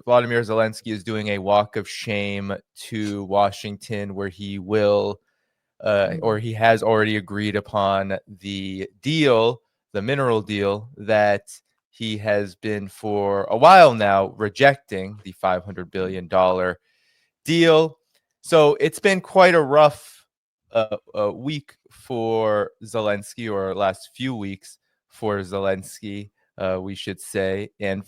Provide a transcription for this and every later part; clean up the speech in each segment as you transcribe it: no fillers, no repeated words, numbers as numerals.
Volodymyr Zelensky is doing a walk of shame to Washington, where he will, or he has already agreed upon the deal, the mineral deal that he has been for a while now rejecting, the $500 billion deal. So it's been quite a rough week for Zelensky, or last few weeks for Zelensky, we should say. And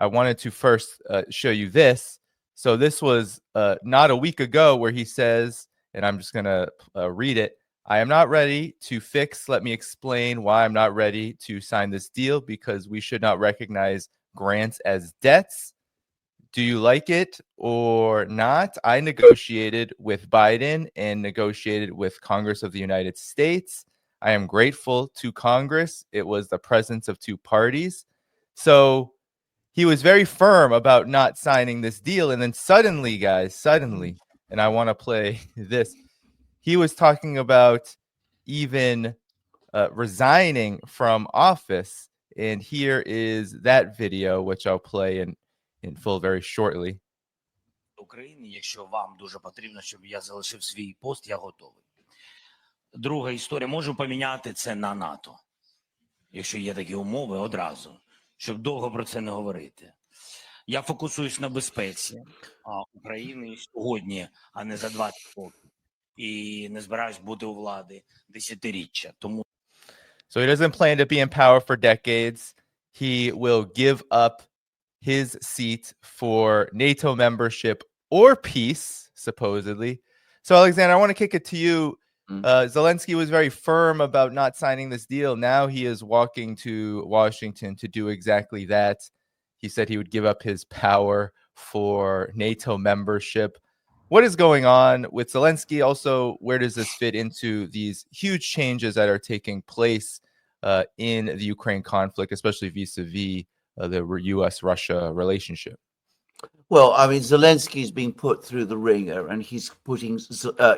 I wanted to first show you this. So this was not a week ago, where he says, and I'm just going to read it. I am not ready to fix. Let me explain why I'm not ready to sign this deal, because we should not recognize grants as debts. Do you like it or not? I negotiated with Biden and negotiated with Congress of the United States. I am grateful to Congress. It was the presence of two parties. So he was very firm about not signing this deal. And then suddenly, guys, and I want to play this, he was talking about even resigning from office. And here is that video, which I'll play in full very shortly. України, якщо вам дуже потрібно, щоб я залишив свій пост, я готовий. Друга історія, можу поміняти це на НАТО, якщо є такі умови одразу, щоб довго про це не говорити. Я фокусуюсь на безпеці України сьогодні, а не за 20 років. І не збираюсь бути у влади десятиріччя. Тому So he doesn't plan to be in power for decades. He will give up his seat for NATO membership or peace, supposedly. So, Alexander, I want to kick it to you. Zelensky was very firm about not signing this deal. Now he is walking to Washington to do exactly that. He said he would give up his power for NATO membership. What is going on with Zelensky? Also, where does this fit into these huge changes that are taking place in the Ukraine conflict, especially vis-a-vis the U.S.-Russia relationship? Well, I mean, Zelensky's being put through the ringer, and he's putting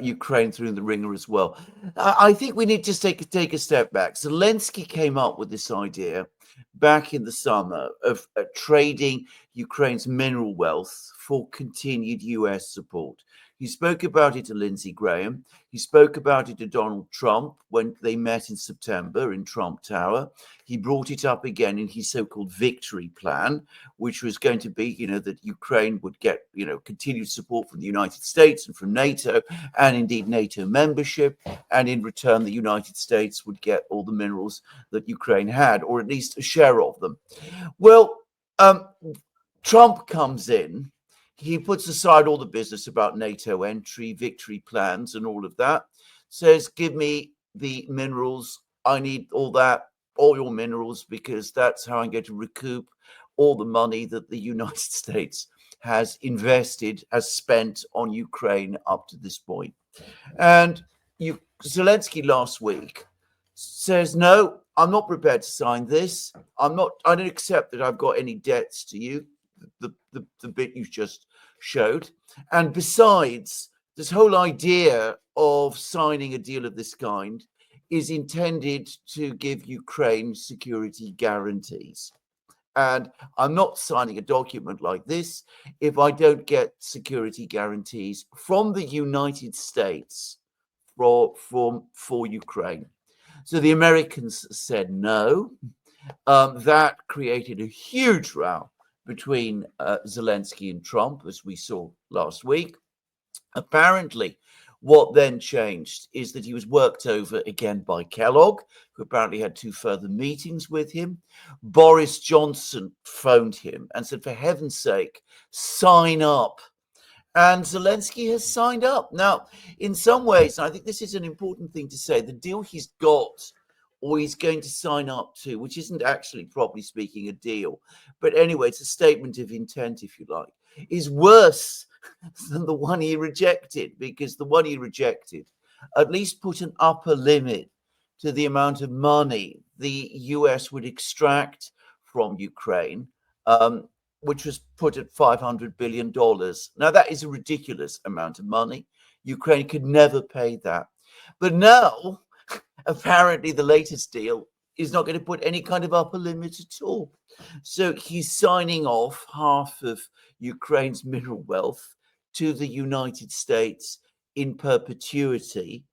Ukraine through the ringer as well. I think we need to take a step back. Zelensky came up with this idea back in the summer of trading Ukraine's mineral wealth for continued U.S. support. He spoke about it to Lindsey Graham. He spoke about it to Donald Trump when they met in September in Trump Tower. He brought it up again in his so-called victory plan, which was going to be, that Ukraine would get, continued support from the United States and from NATO, and indeed NATO membership. And in return, the United States would get all the minerals that Ukraine had, or at least a share of them. Well, Trump comes in. He puts aside all the business about NATO entry, victory plans, and all of that. Says, give me the minerals. I need all your minerals, because that's how I'm going to recoup all the money that the United States has spent on Ukraine up to this point. And Zelensky last week says, no, I'm not prepared to sign this. I don't accept that I've got any debts to you. The bit you just showed. And besides, this whole idea of signing a deal of this kind is intended to give Ukraine security guarantees. And I'm not signing a document like this if I don't get security guarantees from the United States for Ukraine. So the Americans said no. That created a huge row between Zelensky and Trump, as we saw last week. Apparently, what then changed is that he was worked over again by Kellogg, who apparently had 2 further meetings with him. Boris Johnson phoned him and said, for heaven's sake, sign up. And Zelensky has signed up. Now, in some ways, and I think this is an important thing to say, the deal he's got, or he's going to sign up to, which isn't actually, properly speaking, a deal, but anyway, it's a statement of intent, if you like, is worse than the one he rejected, because the one he rejected at least put an upper limit to the amount of money the US would extract from Ukraine, which was put at $500 billion. Now, that is a ridiculous amount of money. Ukraine could never pay that. But now, apparently, the latest deal is not going to put any kind of upper limit at all. So he's signing off half of Ukraine's mineral wealth to the United States in perpetuity.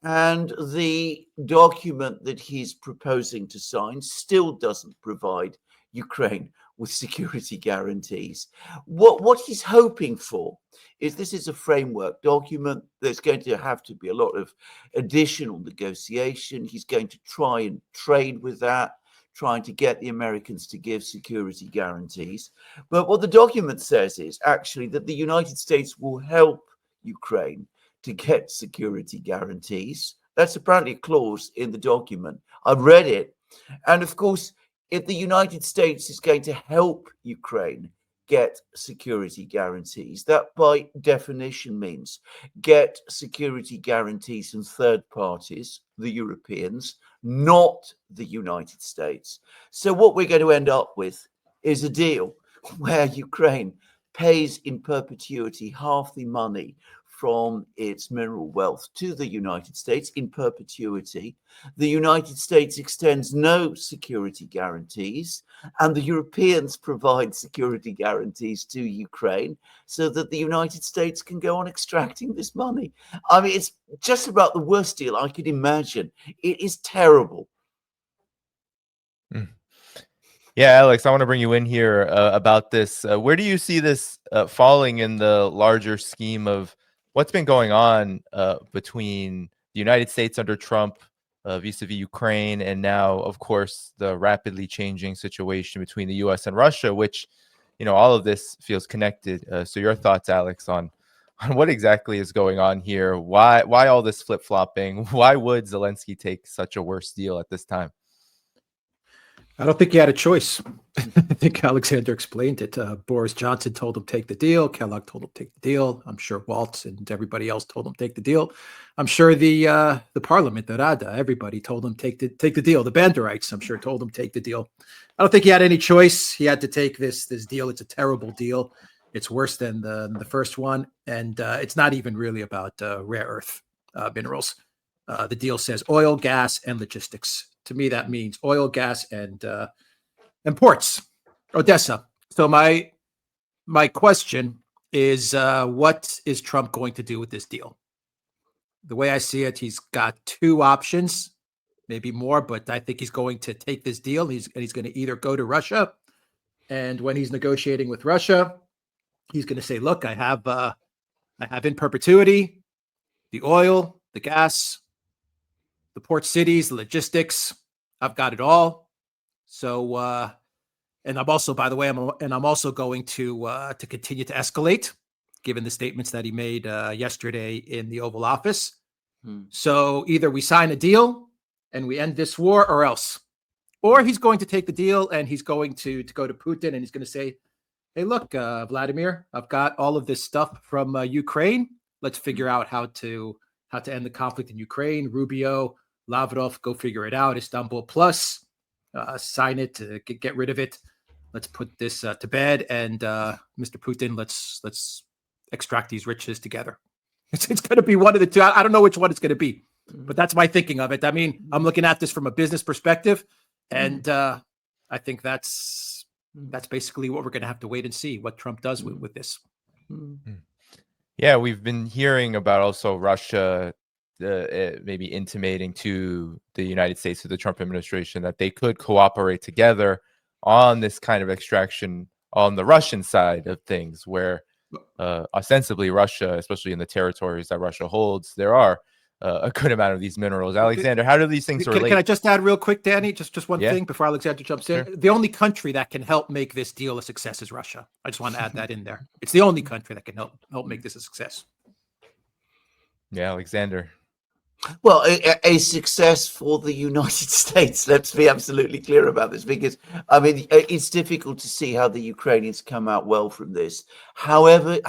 And the document that he's proposing to sign still doesn't provide Ukraine with security guarantees. What he's hoping for is this is a framework document. There's going to have to be a lot of additional negotiation. He's going to try and trade with that, trying to get the Americans to give security guarantees. But what the document says is actually that the United States will help Ukraine to get security guarantees. That's apparently a clause in the document. I've read it. And of course, if the United States is going to help Ukraine get security guarantees, that by definition means get security guarantees from third parties, the Europeans, not the United States. So what we're going to end up with is a deal where Ukraine pays in perpetuity half the money from its mineral wealth to the United States in perpetuity. The United States extends no security guarantees, and the Europeans provide security guarantees to Ukraine so that the United States can go on extracting this money. I mean, it's just about the worst deal I could imagine. It is terrible. Yeah, Alex, I want to bring you in here about this. Where do you see this falling in the larger scheme of what's been going on between the United States under Trump vis-a-vis Ukraine, and now, of course, the rapidly changing situation between the U.S. and Russia, which, you know, all of this feels connected. So your thoughts, Alex, on what exactly is going on here? Why all this flip-flopping? Why would Zelensky take such a worse deal at this time? I don't think he had a choice. I think Alexander explained it. Boris Johnson told him take the deal. Kellogg told him take the deal. I'm sure Waltz and everybody else told him take the deal. I'm sure the Parliament, the Rada, everybody told him take the deal. The Banderites, I'm sure, told him take the deal. I don't think he had any choice. He had to take this deal. It's a terrible deal. It's worse than the first one, and it's not even really about rare earth minerals. The deal says oil, gas, and logistics. To me, that means oil, gas, and ports, Odessa. So my question is, what is Trump going to do with this deal? The way I see it, he's got two options, maybe more, but I think he's going to take this deal. He's going to either go to Russia, and when he's negotiating with Russia, he's going to say, "Look, I have in perpetuity the oil, the gas, the port cities, the logistics. I've got it all." So, and I'm also, by the way, I'm also going to continue to escalate, given the statements that he made yesterday in the Oval Office. So either we sign a deal and we end this war, or else. Or he's going to take the deal and he's going to go to Putin and he's going to say, "Hey, look, Vladimir, I've got all of this stuff from Ukraine. Let's figure out how to end the conflict in Ukraine. Rubio, Lavrov, go figure it out. Istanbul Plus, sign it to get rid of it. Let's put this to bed. And Mr. Putin, let's extract these riches together." It's going to be one of the two. I don't know which one it's going to be, but that's my thinking of it. I mean, I'm looking at this from a business perspective, and I think that's basically what we're going to have to wait and see what Trump does with this. Yeah, we've been hearing about also Russia maybe intimating to the United States, to the Trump administration, that they could cooperate together on this kind of extraction on the Russian side of things, where ostensibly Russia, especially in the territories that Russia holds, there are a good amount of these minerals. Alexander, how do these things relate? Can I just add real quick, Danny? Just one thing before Alexander jumps in. Sure. The only country that can help make this deal a success is Russia. I just want to add that in there. It's the only country that can help make this a success. Yeah, Alexander. Well, a success for the United States. Let's be absolutely clear about this, because I mean, it's difficult to see how the Ukrainians come out well from this. However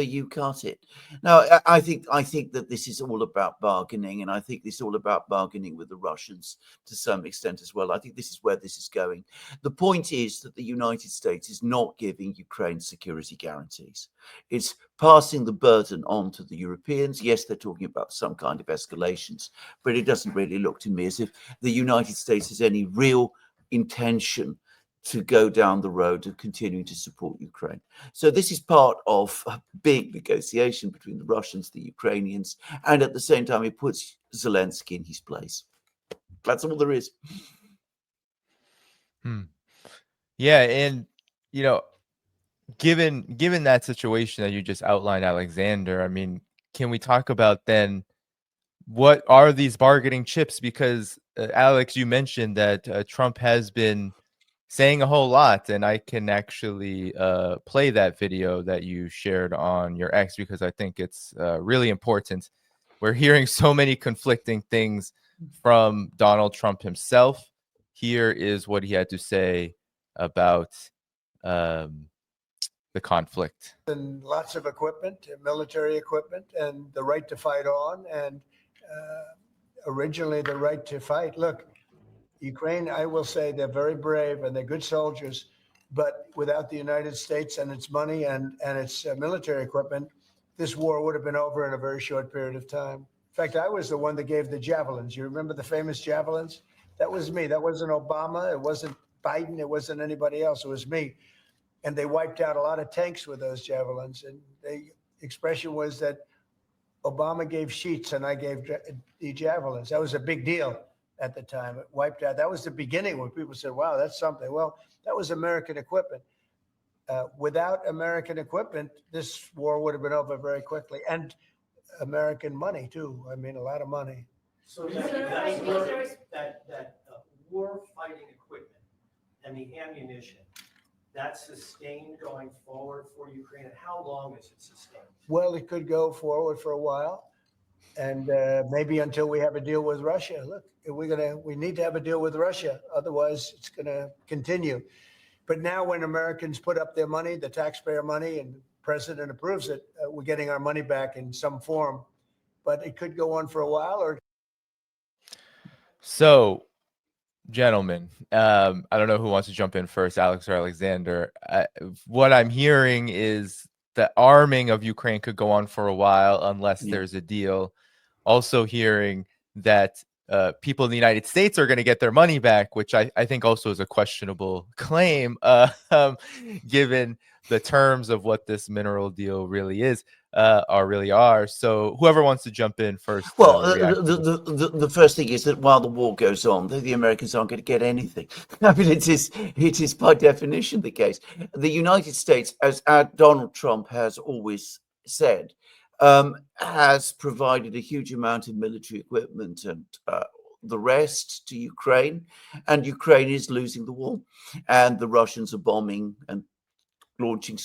you cut it. Now, I think that this is all about bargaining, and I think this is all about bargaining with the Russians to some extent as well. I think this is where this is going. The point is that the United States is not giving Ukraine security guarantees. It's passing the burden on to the Europeans. Yes, they're talking about some kind of escalations, but it doesn't really look to me as if the United States has any real intention to go down the road of continuing to support Ukraine. So this is part of a big negotiation between the Russians, the Ukrainians, and at the same time, it puts Zelensky in his place. That's all there is. Yeah, and you know, given that situation that you just outlined, Alexander, I mean, can we talk about then what are these bargaining chips? Because Alex, you mentioned that Trump has been saying a whole lot, and I can actually play that video that you shared on your X because I think it's really important. We're hearing so many conflicting things from Donald Trump himself. Here is what he had to say about the conflict. And lots of equipment, military equipment, and the right to fight on, and originally the right to fight. Look, Ukraine, I will say they're very brave and they're good soldiers, but without the United States and its money and its military equipment, this war would have been over in a very short period of time. In fact, I was the one that gave the javelins. You remember the famous javelins? That was me. That wasn't Obama. It wasn't Biden. It wasn't anybody else. It was me. And they wiped out a lot of tanks with those javelins. And the expression was that Obama gave sheets and I gave the javelins. That was a big deal at the time. It wiped out. That was the beginning when people said, wow, that's something. Well, that was American equipment. Without American equipment, this war would have been over very quickly. And American money, too. I mean, a lot of money. So that war-fighting equipment and the ammunition, that's sustained going forward for Ukraine? And how long is it sustained? Well, it could go forward for a while, and maybe until we have a deal with Russia. Look, we need to have a deal with Russia, otherwise it's going to continue. But now, when Americans put up their money, the taxpayer money, and the president approves it, we're getting our money back in some form. But it could go on for a while, or. So, gentlemen, I don't know who wants to jump in first, Alex or Alexander. What I'm hearing is the arming of Ukraine could go on for a while unless there's a deal. Also hearing that people in the United States are going to get their money back, which I think also is a questionable claim, given the terms of what this mineral deal really is, really are. So whoever wants to jump in first. Well, the first thing is that while the war goes on, the Americans aren't going to get anything. I mean, it is by definition the case. The United States, as Donald Trump has always said, has provided a huge amount of military equipment and the rest to Ukraine, and Ukraine is losing the war, and the Russians are bombing and launching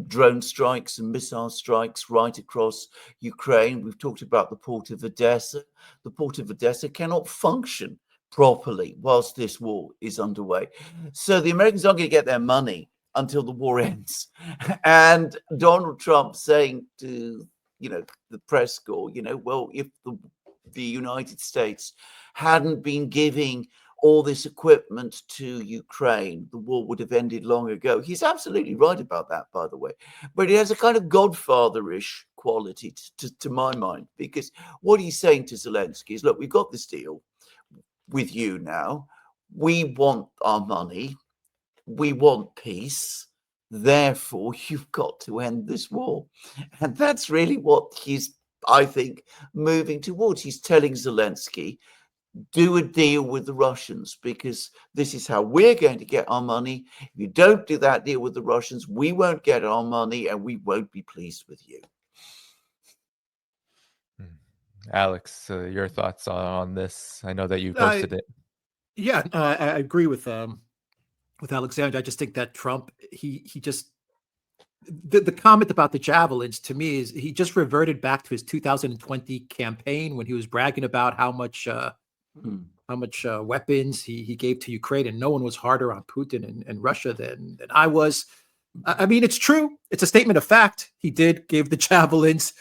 drone strikes and missile strikes right across Ukraine. We've talked about the port of Odessa. The port of Odessa cannot function properly whilst this war is underway. So the Americans aren't going to get their money until the war ends. And Donald Trump saying to the press corps, well, if the United States hadn't been giving all this equipment to Ukraine, the war would have ended long ago. He's absolutely right about that, by the way. But he has a kind of godfather-ish quality to my mind, because what he's saying to Zelensky is, look, we've got this deal with you now. We want our money. We want peace. Therefore, you've got to end this war. And that's really what he's, I think, moving towards. He's telling Zelensky, do a deal with the Russians, because this is how we're going to get our money. If you don't do that deal with the Russians, we won't get our money and we won't be pleased with you. Alex, your thoughts on this? I know that you posted it. Yeah, I agree with Alexander. I just think that Trump, he just, the comment about the javelins to me is he just reverted back to his 2020 campaign when he was bragging about how much weapons he gave to Ukraine, and no one was harder on Putin and Russia than I was. I mean, it's true. It's a statement of fact. He did give the javelins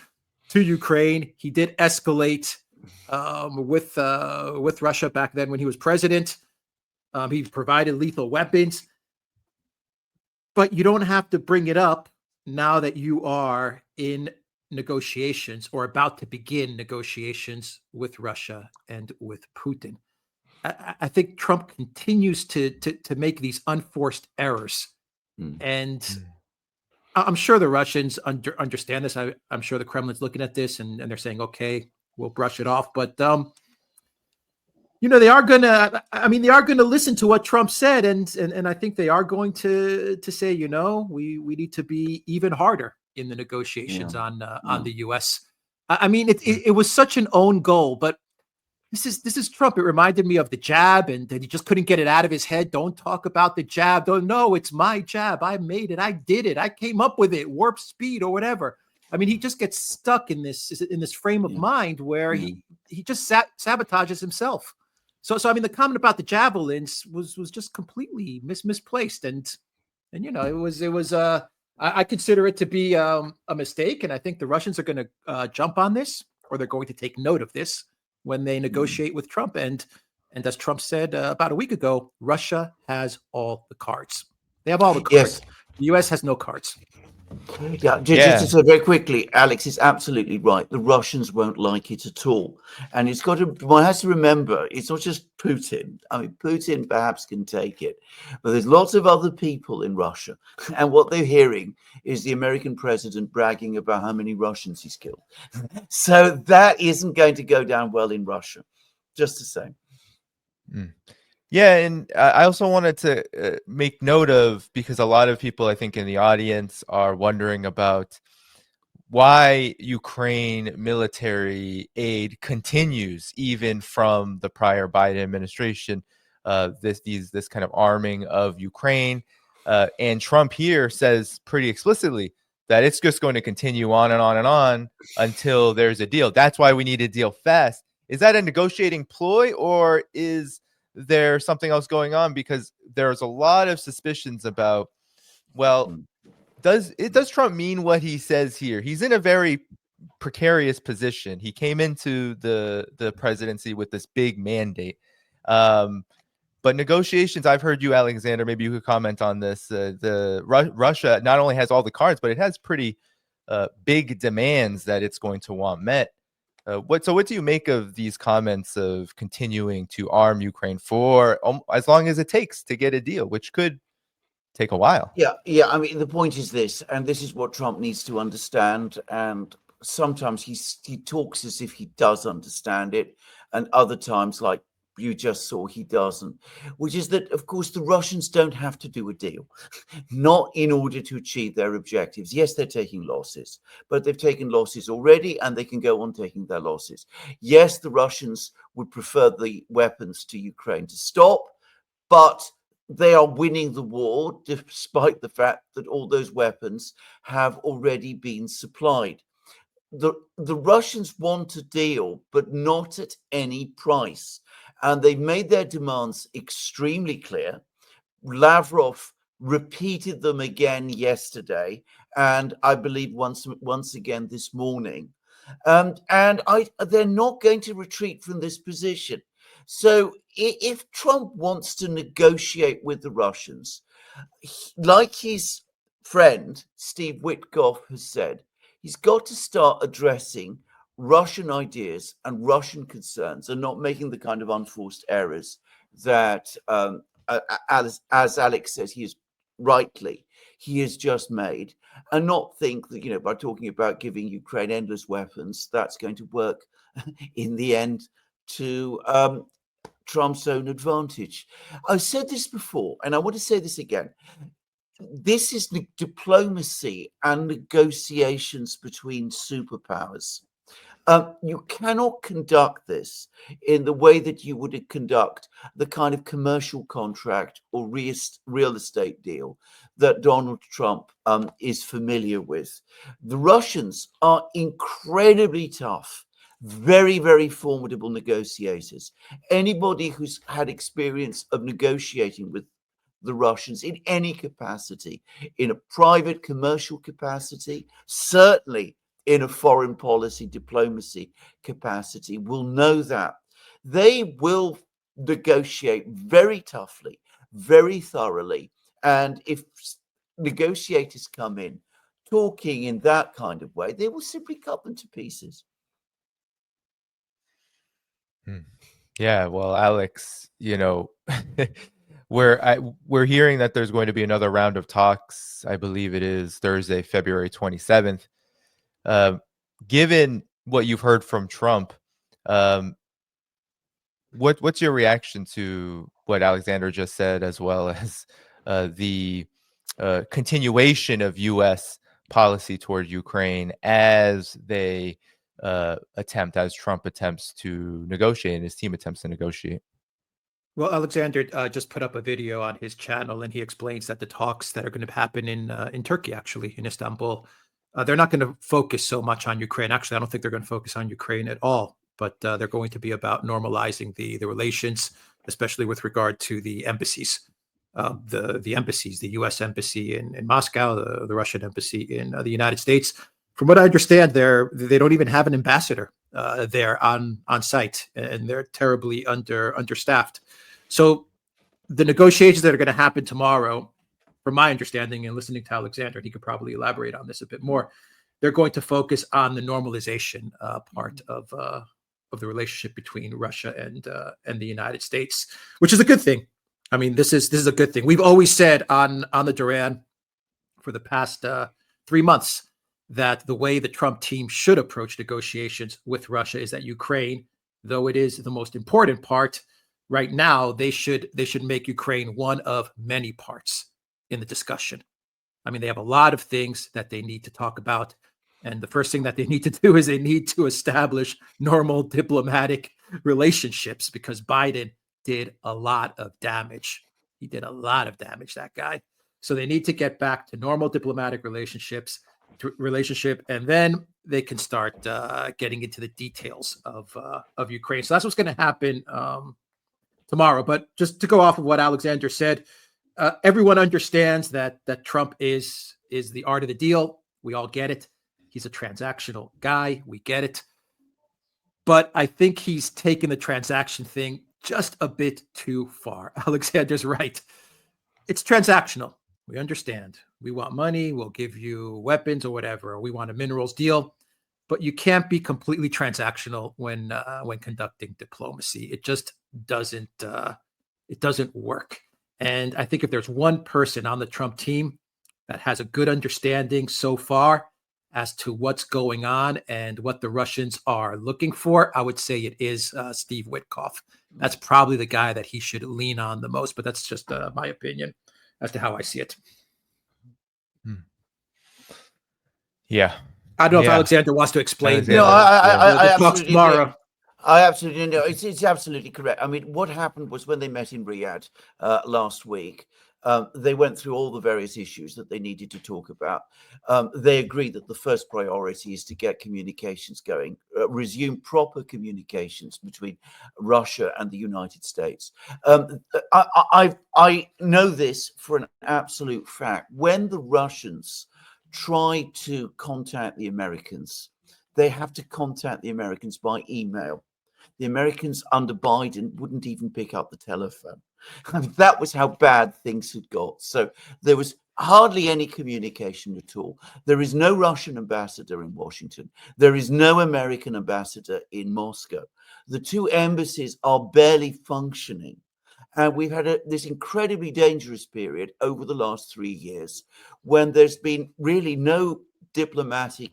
to Ukraine. He did escalate with Russia back then when he was president. He provided lethal weapons. But you don't have to bring it up now that you are in negotiations or about to begin negotiations with Russia and with Putin. I think Trump continues to make these unforced errors, and I'm sure the Russians understand this. I'm sure the Kremlin's looking at this and they're saying, "Okay, we'll brush it off." But they are gonna. I mean, they are gonna listen to what Trump said, and I think they are going to say, we need to be even harder in the negotiations on the U.S. I mean, it was such an own goal, but this is Trump. It reminded me of the jab, and that he just couldn't get it out of his head. Don't talk about the jab. Don't, no, it's my jab. I made it. I did it. I came up with it. Warp speed or whatever. I mean, he just gets stuck in this frame of mind where he just sabotages himself. So I mean, the comment about the javelins was just completely misplaced, and it was I consider it to be a mistake, and I think the Russians are going to jump on this, or they're going to take note of this when they negotiate with Trump. And as Trump said about a week ago, Russia has all the cards. They have all the cards. Yes. The U.S. has no cards. Just to say very quickly, Alex is absolutely right. The Russians won't like it at all. And one has to remember, it's not just Putin. I mean, Putin perhaps can take it, but there's lots of other people in Russia. And what they're hearing is the American president bragging about how many Russians he's killed. So that isn't going to go down well in Russia, just to say. Yeah, and I also wanted to make note of, because a lot of people, I think, in the audience are wondering about why Ukraine military aid continues even from the prior Biden administration. This kind of arming of Ukraine, and Trump here says pretty explicitly that it's just going to continue on and on and on until there's a deal. That's why we need a deal fast. Is that a negotiating ploy, or is there something else going on? Because there's a lot of suspicions about, well, does Trump mean what he says here? He's in a very precarious position. He came into the presidency with this big mandate. But negotiations, I've heard you, Alexander, maybe you could comment on this. Russia not only has all the cards, but it has pretty big demands that it's going to want met. What do you make of these comments of continuing to arm Ukraine for as long as it takes to get a deal, which could take a while? Yeah. I mean, the point is this, and this is what Trump needs to understand. And sometimes he talks as if he does understand it, and other times, like you just saw, he doesn't, which is that, of course, the Russians don't have to do a deal, not in order to achieve their objectives. Yes, they're taking losses, but they've taken losses already, and they can go on taking their losses. Yes, the Russians would prefer the weapons to Ukraine to stop, but they are winning the war despite the fact that all those weapons have already been supplied. The Russians want a deal, but not at any price. And they've made their demands extremely clear. Lavrov repeated them again yesterday, and I believe once again this morning. They're not going to retreat from this position. So if Trump wants to negotiate with the Russians, like his friend Steve Witkoff has said, he's got to start addressing Russian ideas and Russian concerns, and not making the kind of unforced errors that, as Alex says, he has just made, and not think that, by talking about giving Ukraine endless weapons, that's going to work in the end to Trump's own advantage. I've said this before, and I want to say this again. This is diplomacy and negotiations between superpowers. You cannot conduct this in the way that you would conduct the kind of commercial contract or real estate deal that Donald Trump is familiar with. The Russians are incredibly tough, very, very formidable negotiators. Anybody who's had experience of negotiating with the Russians in any capacity, in a private commercial capacity, certainly in a foreign policy diplomacy capacity, will know that they will negotiate very toughly, very thoroughly. And if negotiators come in talking in that kind of way, they will simply cut them to pieces. Yeah, well, Alex, we're hearing that there's going to be another round of talks. I believe it is Thursday, February 27th. Given what you've heard from Trump, what's your reaction to what Alexander just said, as well as the continuation of U.S. policy toward Ukraine as Trump attempts to negotiate and his team attempts to negotiate? Well, Alexander just put up a video on his channel, and he explains that the talks that are going to happen in Turkey, actually in Istanbul, they're not going to focus so much on Ukraine. Actually, I don't think they're going to focus on Ukraine at all, but they're going to be about normalizing the relations, especially with regard to the embassies. The embassies, the U.S. embassy in Moscow, the Russian embassy in the United States. From what I understand, they don't even have an ambassador there on site, and they're terribly understaffed. So the negotiations that are going to happen tomorrow, from my understanding and listening to Alexander, and he could probably elaborate on this a bit more, they're going to focus on the normalization part of the relationship between Russia and the United States, which is a good thing. I mean, this is a good thing. We've always said on the Duran for the past 3 months that the way the Trump team should approach negotiations with Russia is that Ukraine, though it is the most important part right now, they should make Ukraine one of many parts in the discussion. I mean, they have a lot of things that they need to talk about. And the first thing that they need to do is they need to establish normal diplomatic relationships, because Biden did a lot of damage. He did a lot of damage, that guy. So they need to get back to normal diplomatic relationship, and then they can start getting into the details of Ukraine. So that's what's going to happen tomorrow. But just to go off of what Alexander said, everyone understands that Trump is the art of the deal. We all get it. He's a transactional guy. We get it. But I think he's taken the transaction thing just a bit too far. Alexander's right. It's transactional. We understand. We want money. We'll give you weapons or whatever. Or we want a minerals deal. But you can't be completely transactional when conducting diplomacy. It just doesn't. It doesn't work. And I think if there's one person on the Trump team that has a good understanding so far as to what's going on and what the Russians are looking for, I would say it is Steve Witkoff. That's probably the guy that he should lean on the most, but that's just my opinion as to how I see it. Yeah. I don't know if Alexander wants to explain. No, I talks tomorrow. I absolutely know. It's absolutely correct. I mean, what happened was when they met in Riyadh last week, they went through all the various issues that they needed to talk about. They agreed that the first priority is to get communications going, resume proper communications between Russia and the United States. I know this for an absolute fact. When the Russians try to contact the Americans, they have to contact the Americans by email. The Americans under Biden wouldn't even pick up the telephone. I mean, that was how bad things had got. So there was hardly any communication at all. There is no Russian ambassador in Washington. There is no American ambassador in Moscow. The two embassies are barely functioning. And we've had this incredibly dangerous period over the last 3 years when there's been really no diplomatic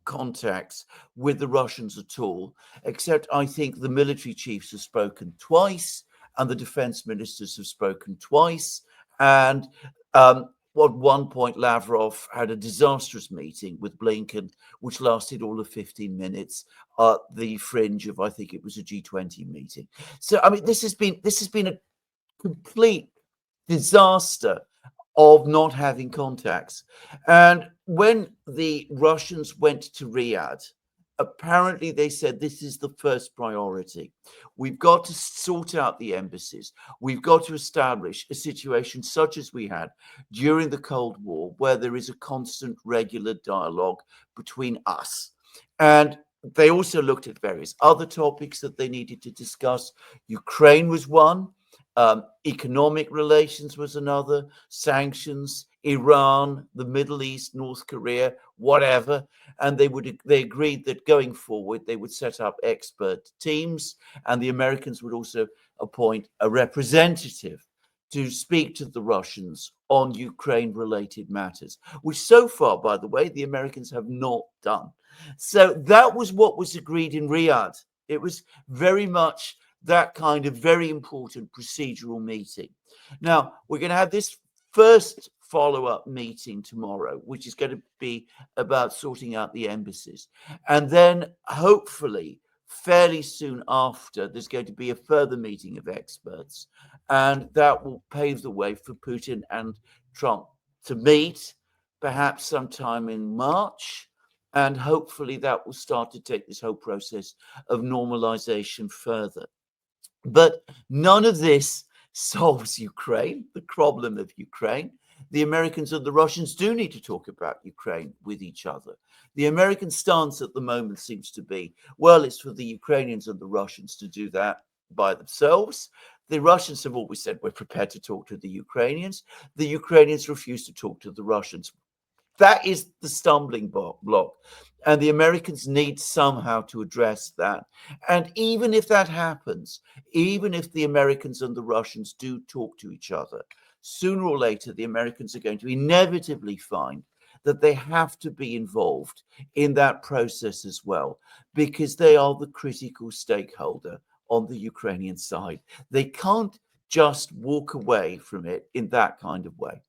contacts with the Russians at all, except I think the military chiefs have spoken twice and the defense ministers have spoken twice. And at one point, Lavrov had a disastrous meeting with Blinken, which lasted all of 15 minutes at the fringe of, I think it was a G20 meeting. So, I mean, this has been a complete disaster of not having contacts. And when the Russians went to Riyadh, apparently they said this is the first priority. We've got to sort out the embassies. We've got to establish a situation such as we had during the Cold War, where there is a constant, regular dialogue between us. And they also looked at various other topics that they needed to discuss. Ukraine was one. Economic relations was another, sanctions, Iran, the Middle East, North Korea, whatever. And they agreed that going forward, they would set up expert teams, and the Americans would also appoint a representative to speak to the Russians on Ukraine-related matters, which so far, by the way, the Americans have not done. So that was what was agreed in Riyadh. It was very much that kind of very important procedural meeting. Now, we're going to have this first follow-up meeting tomorrow, which is going to be about sorting out the embassies. And then hopefully fairly soon after, there's going to be a further meeting of experts, and that will pave the way for Putin and Trump to meet, perhaps sometime in March, and hopefully that will start to take this whole process of normalization further. But none of this solves Ukraine, the problem of Ukraine. The Americans and the Russians do need to talk about Ukraine with each other. The American stance at the moment seems to be, well, it's for the Ukrainians and the Russians to do that by themselves. The Russians have always said, we're prepared to talk to the Ukrainians. The Ukrainians refuse to talk to the Russians. That is the stumbling block. And the Americans need somehow to address that. And even if that happens, even if the Americans and the Russians do talk to each other, sooner or later, the Americans are going to inevitably find that they have to be involved in that process as well, because they are the critical stakeholder on the Ukrainian side. They can't just walk away from it in that kind of way.